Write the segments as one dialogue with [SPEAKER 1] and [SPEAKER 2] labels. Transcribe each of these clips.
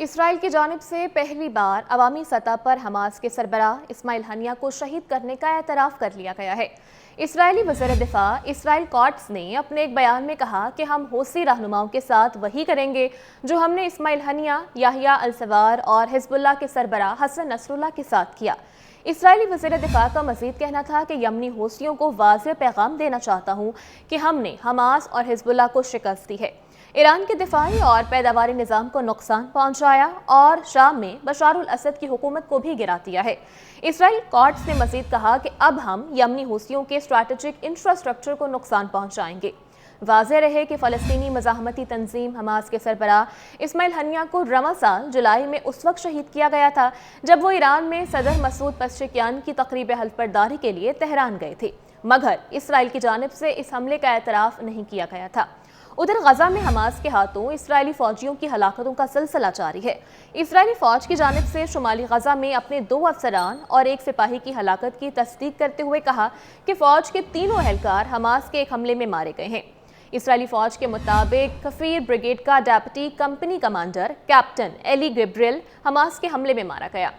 [SPEAKER 1] اسرائیل کی جانب سے پہلی بار عوامی سطح پر حماس کے سربراہ اسماعیل ہنیہ کو شہید کرنے کا اعتراف کر لیا گیا ہے۔ اسرائیلی وزیر دفاع اسرائیل کاٹس نے اپنے ایک بیان میں کہا کہ ہم حوثی رہنماؤں کے ساتھ وہی کریں گے جو ہم نے اسماعیل ہنیہ، یحییٰ السوار اور حزب اللہ کے سربراہ حسن نصر اللہ کے ساتھ کیا۔ اسرائیلی وزیر دفاع کا مزید کہنا تھا کہ یمنی حوثیوں کو واضح پیغام دینا چاہتا ہوں کہ ہم نے حماس اور حزب اللہ کو شکست دی ہے، ایران کے دفاعی اور پیداواری نظام کو نقصان پہنچایا اور شام میں بشار الاسد کی حکومت کو بھی گرا دیا ہے۔ اسرائیل کاٹس نے مزید کہا کہ اب ہم یمنی حوثیوں کے اسٹریٹجک انفراسٹرکچر کو نقصان پہنچائیں گے۔ واضح رہے کہ فلسطینی مزاحمتی تنظیم حماس کے سربراہ اسماعیل ہنیہ کو رواں سال جولائی میں اس وقت شہید کیا گیا تھا جب وہ ایران میں صدر مسعود پزشکیان کی تقریب حلف برداری کے لیے تہران گئے تھے، مگر اسرائیل کی جانب سے اس حملے کا اعتراف نہیں کیا گیا تھا۔ ادھر غزہ میں حماس کے ہاتھوں اسرائیلی فوجیوں کی ہلاکتوں کا سلسلہ جاری ہے۔ اسرائیلی فوج کی جانب سے شمالی غزہ میں اپنے 2 افسران اور 1 سپاہی کی ہلاکت کی تصدیق کرتے ہوئے کہا کہ فوج کے تینوں اہلکار حماس کے ایک حملے میں مارے گئے ہیں۔ اسرائیلی فوج کے مطابق کفیر بریگیڈ کا ڈیپٹی کمپنی کمانڈر کیپٹن ایلی گبریل حماس کے حملے میں مارا گیا۔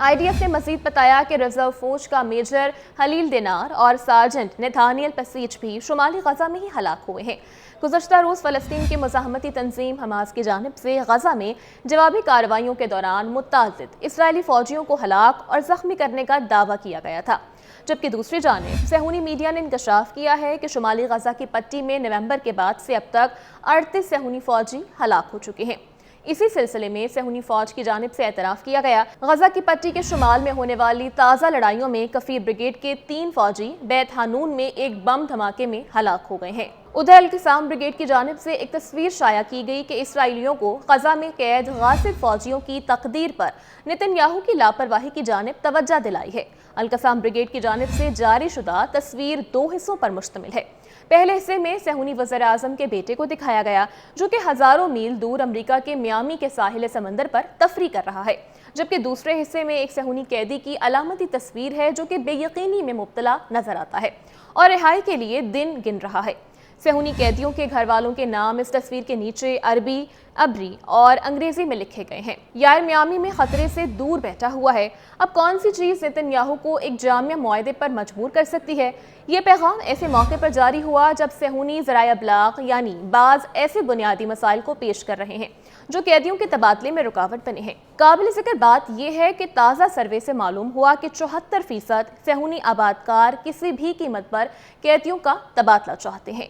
[SPEAKER 1] IDF نے مزید بتایا کہ ریزرو فوج کا میجر خلیل دینار اور سارجنٹ نتھانیل پسیچ بھی شمالی غزہ میں ہی ہلاک ہوئے ہیں۔ گزشتہ روز فلسطین کی مزاحمتی تنظیم حماس کی جانب سے غزہ میں جوابی کارروائیوں کے دوران متعدد اسرائیلی فوجیوں کو ہلاک اور زخمی کرنے کا دعویٰ کیا گیا تھا، جبکہ دوسری جانب صہیونی میڈیا نے انکشاف کیا ہے کہ شمالی غزہ کی پٹی میں نومبر کے بعد سے اب تک 38 صہیونی فوجی ہلاک ہو چکے ہیں۔ اسی سلسلے میں صہیونی فوج کی جانب سے اعتراف کیا گیا غزہ کی پٹی کے شمال میں ہونے والی تازہ لڑائیوں میں کفیر بریگیڈ کے 3 فوجی بیت حانون میں ایک بم دھماکے میں ہلاک ہو گئے ہیں۔ ادھر القسام بریگیڈ کی جانب سے ایک تصویر شائع کی گئی کہ اسرائیلیوں کو غزہ میں قید غاصب فوجیوں کی تقدیر پر نتن یاہو کی لاپرواہی کی جانب توجہ دلائی ہے۔ القسام بریگیڈ کی جانب سے جاری شدہ تصویر 2 حصوں پر مشتمل ہے۔ پہلے حصے میں صہیونی وزیر اعظم کے بیٹے کو دکھایا گیا جو کہ ہزاروں میل دور امریکہ کے میامی کے ساحل سمندر پر تفریح کر رہا ہے، جبکہ دوسرے حصے میں ایک صہیونی قیدی کی علامتی تصویر ہے جو کہ بے یقینی میں مبتلا نظر آتا ہے اور رہائی کے لیے دن گن رہا ہے۔ صہیونی قیدیوں کے گھر والوں کے نام اس تصویر کے نیچے عربی، عبری اور انگریزی میں لکھے گئے ہیں۔ یار میامی میں خطرے سے دور بیٹھا ہوا ہے، اب کون سی چیز نتن یاہو کو ایک جامع معاہدے پر مجبور کر سکتی ہے؟ یہ پیغام ایسے موقع پر جاری ہوا جب صہیونی ذرائع ابلاغ یعنی بعض ایسے بنیادی مسائل کو پیش کر رہے ہیں جو قیدیوں کے تبادلے میں رکاوٹ بنے ہیں۔ قابل ذکر بات یہ ہے کہ تازہ سروے سے معلوم ہوا کہ 74% صہیونی آبادکار کسی بھی قیمت پر قیدیوں کا تبادلہ چاہتے ہیں۔